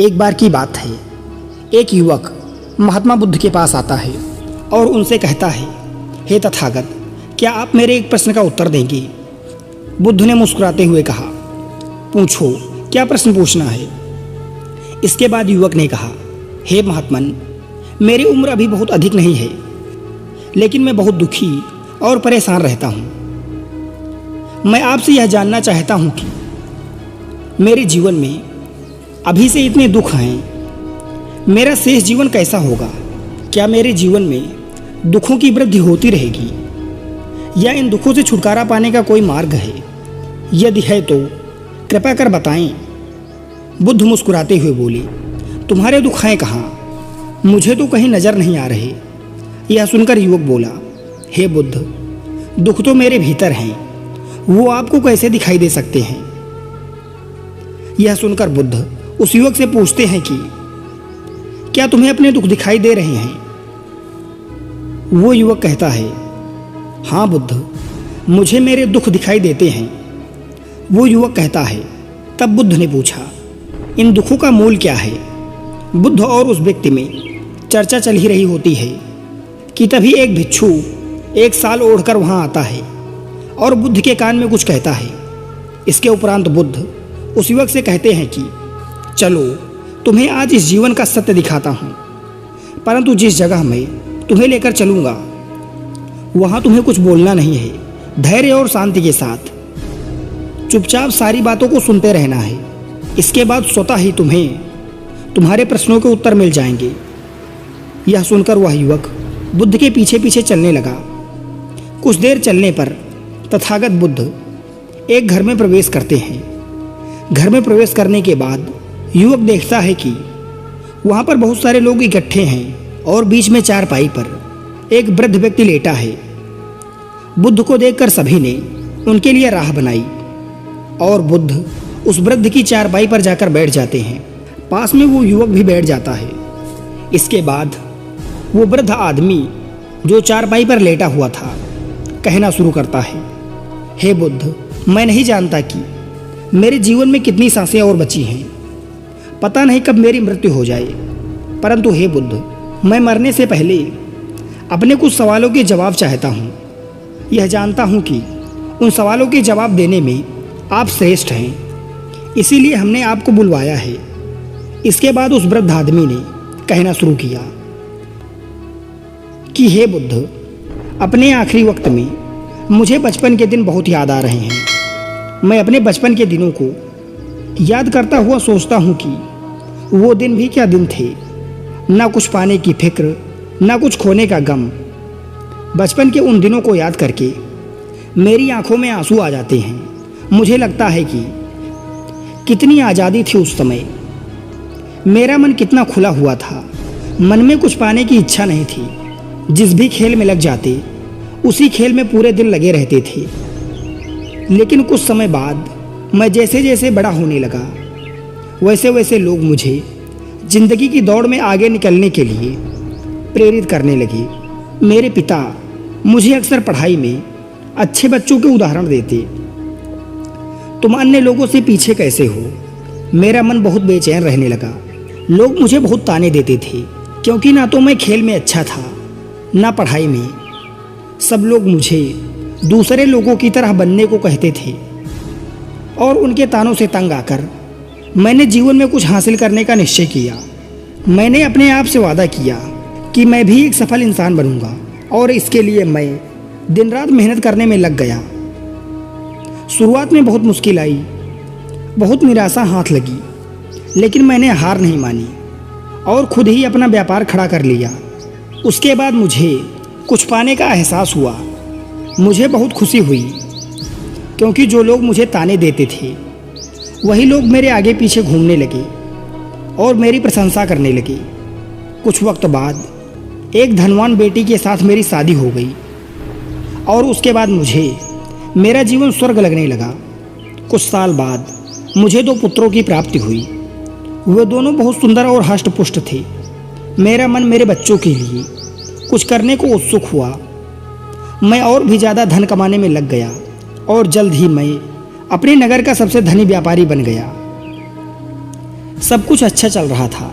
एक बार की बात है, एक युवक महात्मा बुद्ध के पास आता है और उनसे कहता है, हे तथागत, क्या आप मेरे एक प्रश्न का उत्तर देंगे? बुद्ध ने मुस्कुराते हुए कहा, पूछो, क्या प्रश्न पूछना है? इसके बाद युवक ने कहा, हे महात्मन, मेरी उम्र अभी बहुत अधिक नहीं है, लेकिन मैं बहुत दुखी और परेशान रहता हूँ। मैं आपसे यह जानना चाहता हूँ कि मेरे जीवन में अभी से इतने दुख हैं, मेरा शेष जीवन कैसा होगा? क्या मेरे जीवन में दुखों की वृद्धि होती रहेगी या इन दुखों से छुटकारा पाने का कोई मार्ग है? यदि है तो कृपया कर बताएं। बुद्ध मुस्कुराते हुए बोले, तुम्हारे दुख हैं कहाँ? मुझे तो कहीं नजर नहीं आ रहे। यह सुनकर युवक बोला, हे बुद्ध, दुख तो मेरे भीतर हैं, वो आपको कैसे दिखाई दे सकते हैं? यह सुनकर बुद्ध उस युवक से पूछते हैं कि क्या तुम्हें अपने दुख दिखाई दे रहे हैं? वो युवक कहता है, हाँ बुद्ध, मुझे मेरे दुख दिखाई देते हैं। वो युवक कहता है, तब बुद्ध ने पूछा, इन दुखों का मूल क्या है? बुद्ध और उस व्यक्ति में चर्चा चल ही रही होती है कि तभी एक भिक्षु एक साल ओढ़कर वहां आता है और बुद्ध के कान में कुछ कहता है। इसके उपरांत बुद्ध उस युवक से कहते हैं कि चलो, तुम्हें आज इस जीवन का सत्य दिखाता हूँ, परंतु जिस जगह मैं तुम्हें लेकर चलूँगा वहाँ तुम्हें कुछ बोलना नहीं है। धैर्य और शांति के साथ चुपचाप सारी बातों को सुनते रहना है। इसके बाद स्वतः ही तुम्हें तुम्हारे प्रश्नों के उत्तर मिल जाएंगे। यह सुनकर वह युवक बुद्ध के पीछे पीछे चलने लगा। कुछ देर चलने पर तथागत बुद्ध एक घर में प्रवेश करते हैं। घर में प्रवेश करने के बाद युवक देखता है कि वहाँ पर बहुत सारे लोग इकट्ठे हैं और बीच में चारपाई पर एक वृद्ध व्यक्ति लेटा है। बुद्ध को देखकर सभी ने उनके लिए राह बनाई और बुद्ध उस वृद्ध की चारपाई पर जाकर बैठ जाते हैं। पास में वो युवक भी बैठ जाता है। इसके बाद वो वृद्ध आदमी जो चारपाई पर लेटा हुआ था कहना शुरू करता है, हे बुद्ध, मैं नहीं जानता कि मेरे जीवन में कितनी सांसें और बची हैं। पता नहीं कब मेरी मृत्यु हो जाए, परंतु हे बुद्ध, मैं मरने से पहले अपने कुछ सवालों के जवाब चाहता हूँ। यह जानता हूँ कि उन सवालों के जवाब देने में आप श्रेष्ठ हैं, इसीलिए हमने आपको बुलवाया है। इसके बाद उस वृद्ध आदमी ने कहना शुरू किया कि हे बुद्ध, अपने आखिरी वक्त में मुझे बचपन के दिन बहुत याद आ रहे हैं। मैं अपने बचपन के दिनों को याद करता हुआ सोचता हूँ कि वो दिन भी क्या दिन थे। ना कुछ पाने की फिक्र, ना कुछ खोने का गम। बचपन के उन दिनों को याद करके मेरी आंखों में आंसू आ जाते हैं। मुझे लगता है कि कितनी आज़ादी थी उस समय। मेरा मन कितना खुला हुआ था। मन में कुछ पाने की इच्छा नहीं थी। जिस भी खेल में लग जाते उसी खेल में पूरे दिन लगे रहते थे। लेकिन कुछ समय बाद मैं जैसे जैसे बड़ा होने लगा, वैसे वैसे लोग मुझे जिंदगी की दौड़ में आगे निकलने के लिए प्रेरित करने लगे। मेरे पिता मुझे अक्सर पढ़ाई में अच्छे बच्चों के उदाहरण देते। तुम अन्य लोगों से पीछे कैसे हो? मेरा मन बहुत बेचैन रहने लगा। लोग मुझे बहुत ताने देते थे, क्योंकि ना तो मैं खेल में अच्छा था, ना पढ़ाई में। सब लोग मुझे दूसरे लोगों की तरह बनने को कहते थे और उनके तानों से तंग आकर मैंने जीवन में कुछ हासिल करने का निश्चय किया। मैंने अपने आप से वादा किया कि मैं भी एक सफल इंसान बनूंगा और इसके लिए मैं दिन रात मेहनत करने में लग गया। शुरुआत में बहुत मुश्किल आई, बहुत निराशा हाथ लगी, लेकिन मैंने हार नहीं मानी और खुद ही अपना व्यापार खड़ा कर लिया। उसके बाद मुझे कुछ पाने का एहसास हुआ। मुझे बहुत खुशी हुई, क्योंकि जो लोग मुझे ताने देते थे वही लोग मेरे आगे पीछे घूमने लगे और मेरी प्रशंसा करने लगे। कुछ वक्त बाद एक धनवान बेटी के साथ मेरी शादी हो गई और उसके बाद मुझे मेरा जीवन स्वर्ग लगने लगा। कुछ साल बाद मुझे 2 पुत्रों की प्राप्ति हुई। वे दोनों बहुत सुंदर और हष्ट-पुष्ट थे। मेरा मन मेरे बच्चों के लिए कुछ करने को उत्सुक हुआ। मैं और भी ज़्यादा धन कमाने में लग गया और जल्द ही मैं अपने नगर का सबसे धनी व्यापारी बन गया। सब कुछ अच्छा चल रहा था,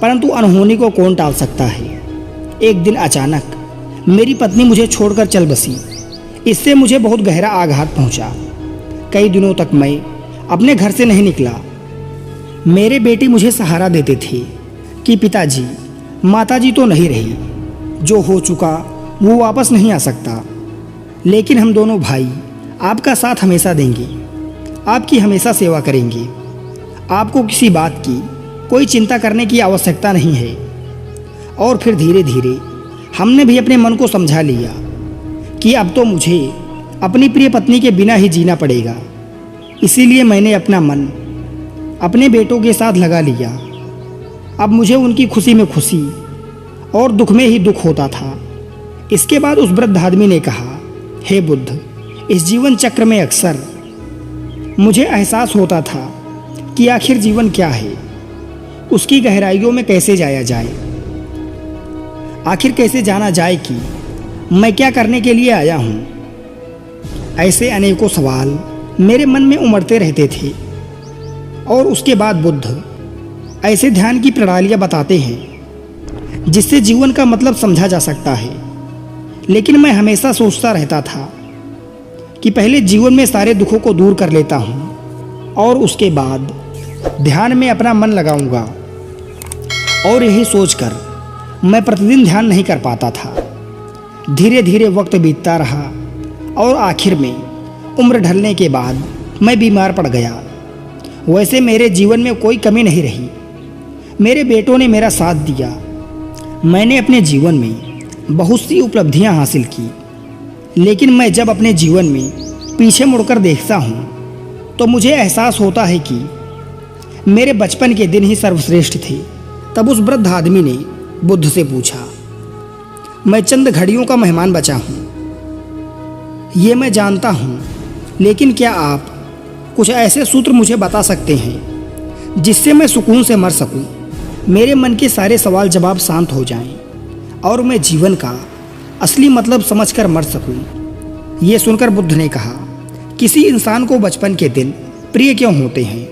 परंतु अनहोनी को कौन टाल सकता है। एक दिन अचानक मेरी पत्नी मुझे छोड़कर चल बसी। इससे मुझे बहुत गहरा आघात पहुंचा। कई दिनों तक मैं अपने घर से नहीं निकला। मेरे बेटे मुझे सहारा देते थे कि पिताजी, माताजी तो नहीं रही, जो हो चुका वो वापस नहीं आ सकता, लेकिन हम दोनों भाई आपका साथ हमेशा देंगे, आपकी हमेशा सेवा करेंगे। आपको किसी बात की कोई चिंता करने की आवश्यकता नहीं है। और फिर धीरे धीरे हमने भी अपने मन को समझा लिया कि अब तो मुझे अपनी प्रिय पत्नी के बिना ही जीना पड़ेगा। इसीलिए मैंने अपना मन अपने बेटों के साथ लगा लिया। अब मुझे उनकी खुशी में खुशी और दुख में ही दुख होता था। इसके बाद उस वृद्ध आदमी ने कहा, हे बुद्ध, इस जीवन चक्र में अक्सर मुझे एहसास होता था कि आखिर जीवन क्या है, उसकी गहराइयों में कैसे जाया जाए, आखिर कैसे जाना जाए कि मैं क्या करने के लिए आया हूँ। ऐसे अनेकों सवाल मेरे मन में उमड़ते रहते थे। और उसके बाद बुद्ध ऐसे ध्यान की प्रणालियाँ बताते हैं जिससे जीवन का मतलब समझा जा सकता है। लेकिन मैं हमेशा सोचता रहता था कि पहले जीवन में सारे दुखों को दूर कर लेता हूँ और उसके बाद ध्यान में अपना मन लगाऊंगा। और यही सोचकर मैं प्रतिदिन ध्यान नहीं कर पाता था। धीरे धीरे वक्त बीतता रहा और आखिर में उम्र ढलने के बाद मैं बीमार पड़ गया। वैसे मेरे जीवन में कोई कमी नहीं रही। मेरे बेटों ने मेरा साथ दिया। मैंने अपने जीवन में बहुत सी उपलब्धियां हासिल की। लेकिन मैं जब अपने जीवन में पीछे मुड़कर देखता हूँ तो मुझे एहसास होता है कि मेरे बचपन के दिन ही सर्वश्रेष्ठ थे। तब उस वृद्ध आदमी ने बुद्ध से पूछा, मैं चंद घड़ियों का मेहमान बचा हूँ, ये मैं जानता हूँ, लेकिन क्या आप कुछ ऐसे सूत्र मुझे बता सकते हैं जिससे मैं सुकून से मर सकूं, मेरे मन के सारे सवाल जवाब शांत हो जाएं और मैं जीवन का असली मतलब समझकर मर सकूं। ये सुनकर बुद्ध ने कहा, किसी इंसान को बचपन के दिन प्रिय क्यों होते हैं?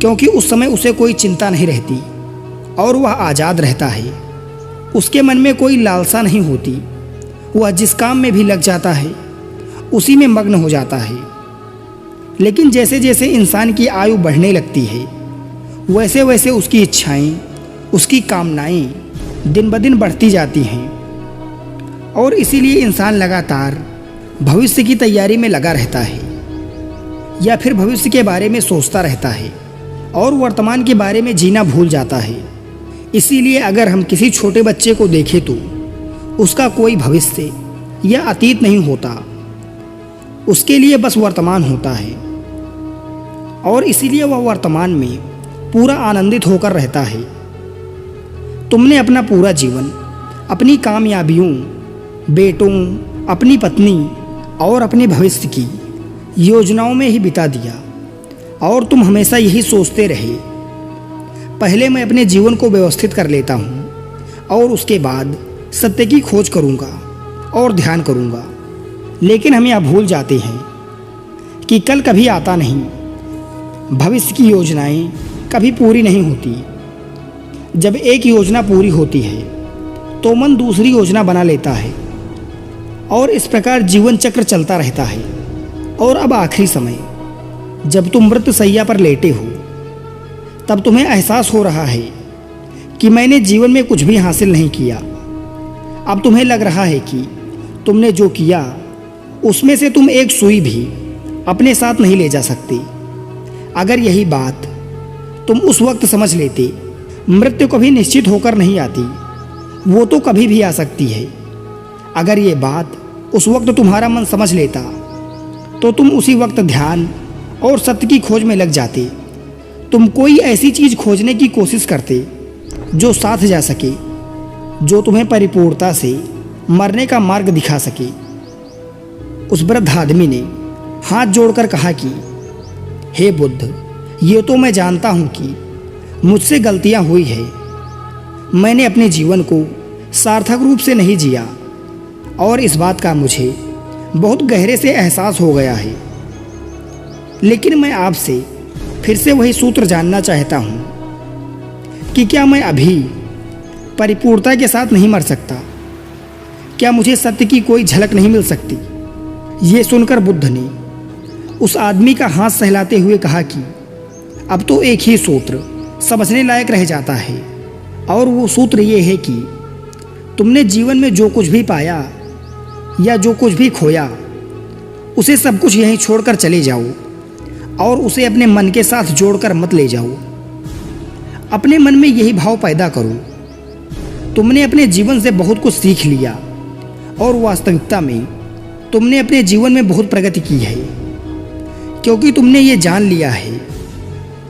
क्योंकि उस समय उसे कोई चिंता नहीं रहती और वह आज़ाद रहता है। उसके मन में कोई लालसा नहीं होती। वह जिस काम में भी लग जाता है उसी में मग्न हो जाता है। लेकिन जैसे जैसे इंसान की आयु बढ़ने लगती है वैसे वैसे उसकी इच्छाएं, उसकी कामनाएं दिन ब दिन बढ़ती जाती हैं। और इसीलिए इंसान लगातार भविष्य की तैयारी में लगा रहता है या फिर भविष्य के बारे में सोचता रहता है और वर्तमान के बारे में जीना भूल जाता है। इसीलिए अगर हम किसी छोटे बच्चे को देखें तो उसका कोई भविष्य या अतीत नहीं होता, उसके लिए बस वर्तमान होता है। और इसीलिए वह वर्तमान में पूरा आनंदित होकर रहता है। तुमने अपना पूरा जीवन अपनी कामयाबियों, बेटों, अपनी पत्नी और अपने भविष्य की योजनाओं में ही बिता दिया और तुम हमेशा यही सोचते रहे, पहले मैं अपने जीवन को व्यवस्थित कर लेता हूँ और उसके बाद सत्य की खोज करूँगा और ध्यान करूँगा। लेकिन हम यह भूल जाते हैं कि कल कभी आता नहीं, भविष्य की योजनाएं कभी पूरी नहीं होती। जब एक योजना पूरी होती है तो मन दूसरी योजना बना लेता है और इस प्रकार जीवन चक्र चलता रहता है। और अब आखिरी समय जब तुम मृत्युशैया पर लेटे हो तब तुम्हें एहसास हो रहा है कि मैंने जीवन में कुछ भी हासिल नहीं किया। अब तुम्हें लग रहा है कि तुमने जो किया उसमें से तुम एक सुई भी अपने साथ नहीं ले जा सकते। अगर यही बात तुम उस वक्त समझ लेते, मृत्यु कभी निश्चित होकर नहीं आती, वो तो कभी भी आ सकती है। अगर ये बात उस वक्त तुम्हारा मन समझ लेता तो तुम उसी वक्त ध्यान और सत्य की खोज में लग जाते। तुम कोई ऐसी चीज़ खोजने की कोशिश करते जो साथ जा सके, जो तुम्हें परिपूर्णता से मरने का मार्ग दिखा सके। उस वृद्ध आदमी ने हाथ जोड़कर कहा कि हे बुद्ध, ये तो मैं जानता हूँ कि मुझसे गलतियाँ हुई है। मैंने अपने जीवन को सार्थक रूप से नहीं जिया और इस बात का मुझे बहुत गहरे से एहसास हो गया है। लेकिन मैं आपसे फिर से वही सूत्र जानना चाहता हूँ कि क्या मैं अभी परिपूर्णता के साथ नहीं मर सकता? क्या मुझे सत्य की कोई झलक नहीं मिल सकती? ये सुनकर बुद्ध ने उस आदमी का हाथ सहलाते हुए कहा कि अब तो एक ही सूत्र समझने लायक रह जाता है, और वो सूत्र ये है कि तुमने जीवन में जो कुछ भी पाया या जो कुछ भी खोया, उसे सब कुछ यहीं छोड़कर चले जाओ और उसे अपने मन के साथ जोड़कर मत ले जाओ। अपने मन में यही भाव पैदा करो, तुमने अपने जीवन से बहुत कुछ सीख लिया और वास्तविकता में तुमने अपने जीवन में बहुत प्रगति की है, क्योंकि तुमने ये जान लिया है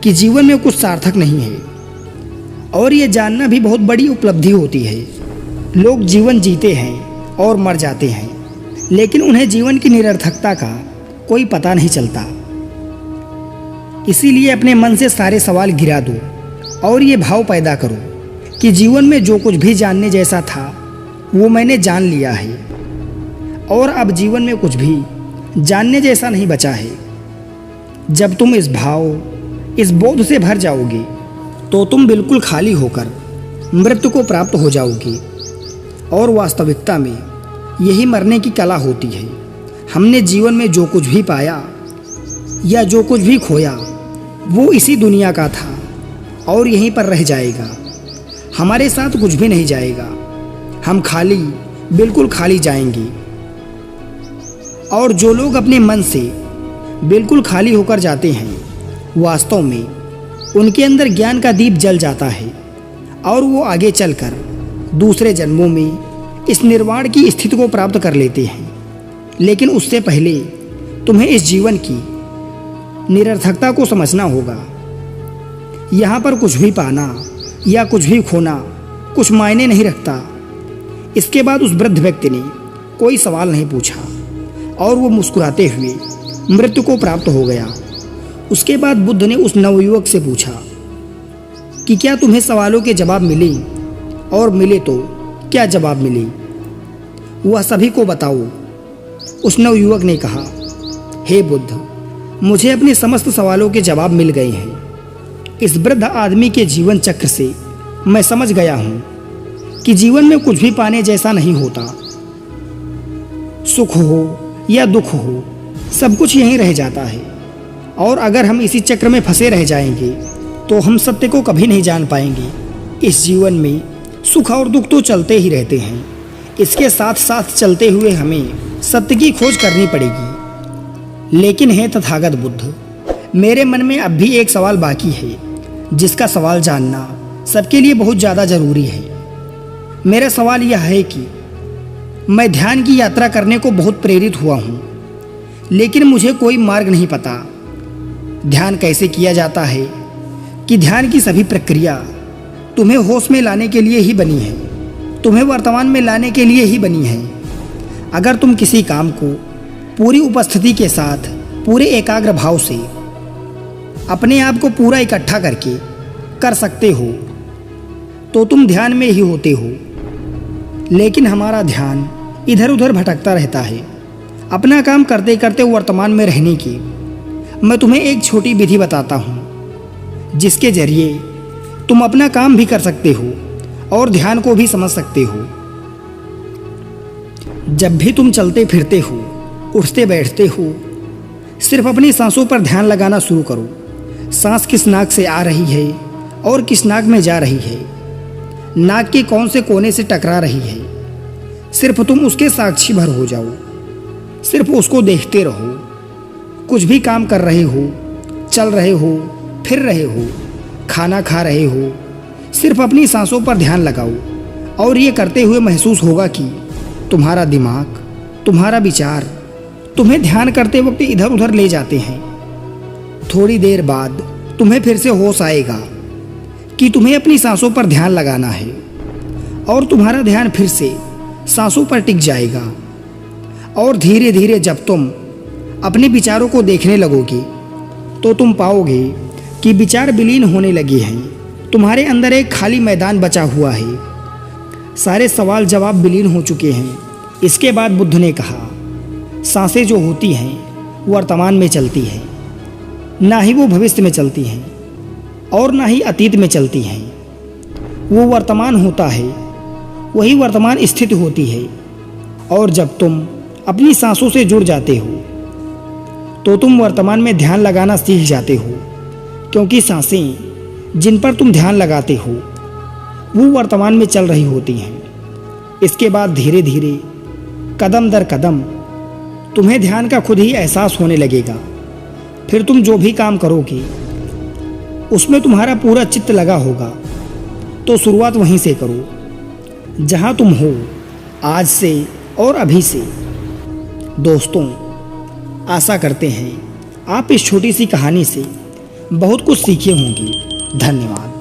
कि जीवन में कुछ सार्थक नहीं है। और ये जानना भी बहुत बड़ी उपलब्धि होती है। लोग जीवन जीते हैं और मर जाते हैं, लेकिन उन्हें जीवन की निरर्थकता का कोई पता नहीं चलता। इसीलिए अपने मन से सारे सवाल गिरा दो और ये भाव पैदा करो कि जीवन में जो कुछ भी जानने जैसा था वो मैंने जान लिया है, और अब जीवन में कुछ भी जानने जैसा नहीं बचा है। जब तुम इस भाव, इस बोध से भर जाओगे तो तुम बिल्कुल खाली होकर मृत्यु को प्राप्त हो जाओगे। और वास्तविकता में यही मरने की कला होती है। हमने जीवन में जो कुछ भी पाया या जो कुछ भी खोया वो इसी दुनिया का था और यहीं पर रह जाएगा। हमारे साथ कुछ भी नहीं जाएगा। हम खाली, बिल्कुल खाली जाएंगे। और जो लोग अपने मन से बिल्कुल खाली होकर जाते हैं, वास्तव में उनके अंदर ज्ञान का दीप जल जाता है और वो आगे चलकर दूसरे जन्मों में इस निर्वाण की स्थिति को प्राप्त कर लेते हैं। लेकिन उससे पहले तुम्हें इस जीवन की निरर्थकता को समझना होगा। यहाँ पर कुछ भी पाना या कुछ भी खोना कुछ मायने नहीं रखता। इसके बाद उस वृद्ध व्यक्ति ने कोई सवाल नहीं पूछा और वो मुस्कुराते हुए मृत्यु को प्राप्त हो गया। उसके बाद बुद्ध ने उस नवयुवक से पूछा कि क्या तुम्हें सवालों के जवाब मिले, और मिले तो क्या जवाब मिले, वह सभी को बताओ। उस नवयुवक ने कहा, हे बुद्ध, मुझे अपने समस्त सवालों के जवाब मिल गए हैं। इस वृद्ध आदमी के जीवन चक्र से मैं समझ गया हूँ कि जीवन में कुछ भी पाने जैसा नहीं होता। सुख हो या दुख हो, सब कुछ यहीं रह जाता है। और अगर हम इसी चक्र में फंसे रह जाएंगे तो हम सत्य को कभी नहीं जान पाएंगे। इस जीवन में सुख और दुख तो चलते ही रहते हैं। इसके साथ साथ चलते हुए हमें सत्य की खोज करनी पड़ेगी। लेकिन हे तथागत बुद्ध, मेरे मन में अब भी एक सवाल बाकी है, जिसका सवाल जानना सबके लिए बहुत ज़्यादा ज़रूरी है। मेरा सवाल यह है कि मैं ध्यान की यात्रा करने को बहुत प्रेरित हुआ हूँ, लेकिन मुझे कोई मार्ग नहीं पता। ध्यान कैसे किया जाता है कि ध्यान की सभी प्रक्रिया तुम्हें होश में लाने के लिए ही बनी है, तुम्हें वर्तमान में लाने के लिए ही बनी है। अगर तुम किसी काम को पूरी उपस्थिति के साथ, पूरे एकाग्र भाव से अपने आप को पूरा इकट्ठा करके कर सकते हो तो तुम ध्यान में ही होते हो। लेकिन हमारा ध्यान इधर उधर भटकता रहता है। अपना काम करते करते वर्तमान में रहने की मैं तुम्हें एक छोटी विधि बताता हूँ, जिसके जरिए तुम अपना काम भी कर सकते हो और ध्यान को भी समझ सकते हो। जब भी तुम चलते फिरते हो, उठते बैठते हो, सिर्फ अपनी सांसों पर ध्यान लगाना शुरू करो। सांस किस नाक से आ रही है और किस नाक में जा रही है, नाक के कौन से कोने से टकरा रही है, सिर्फ तुम उसके साक्षी भर हो जाओ। सिर्फ उसको देखते रहो। कुछ भी काम कर रहे हो, चल रहे हो, फिर रहे हो, खाना खा रहे हो, सिर्फ अपनी सांसों पर ध्यान लगाओ। और ये करते हुए महसूस होगा कि तुम्हारा दिमाग, तुम्हारा विचार तुम्हें ध्यान करते वक्त इधर उधर ले जाते हैं। थोड़ी देर बाद तुम्हें फिर से होश आएगा कि तुम्हें अपनी सांसों पर ध्यान लगाना है, और तुम्हारा ध्यान फिर से सांसों पर टिक जाएगा। और धीरे धीरे जब तुम अपने विचारों को देखने लगोगे तो तुम पाओगे कि विचार विलीन होने लगे हैं। तुम्हारे अंदर एक खाली मैदान बचा हुआ है। सारे सवाल जवाब विलीन हो चुके हैं। इसके बाद बुद्ध ने कहा, सांसें जो होती हैं वर्तमान में चलती हैं, ना ही वो भविष्य में चलती हैं और ना ही अतीत में चलती हैं। वो वर्तमान होता है, वही वर्तमान स्थिति होती है। और जब तुम अपनी सांसों से जुड़ जाते हो तो तुम वर्तमान में ध्यान लगाना सीख जाते हो, क्योंकि सांसें जिन पर तुम ध्यान लगाते हो वो वर्तमान में चल रही होती हैं। इसके बाद धीरे धीरे कदम दर कदम तुम्हें ध्यान का खुद ही एहसास होने लगेगा। फिर तुम जो भी काम करोगे उसमें तुम्हारा पूरा चित्त लगा होगा। तो शुरुआत वहीं से करो जहां तुम हो, आज से और अभी से। दोस्तों, आशा करते हैं आप इस छोटी सी कहानी से बहुत कुछ सीखे होंगे। धन्यवाद।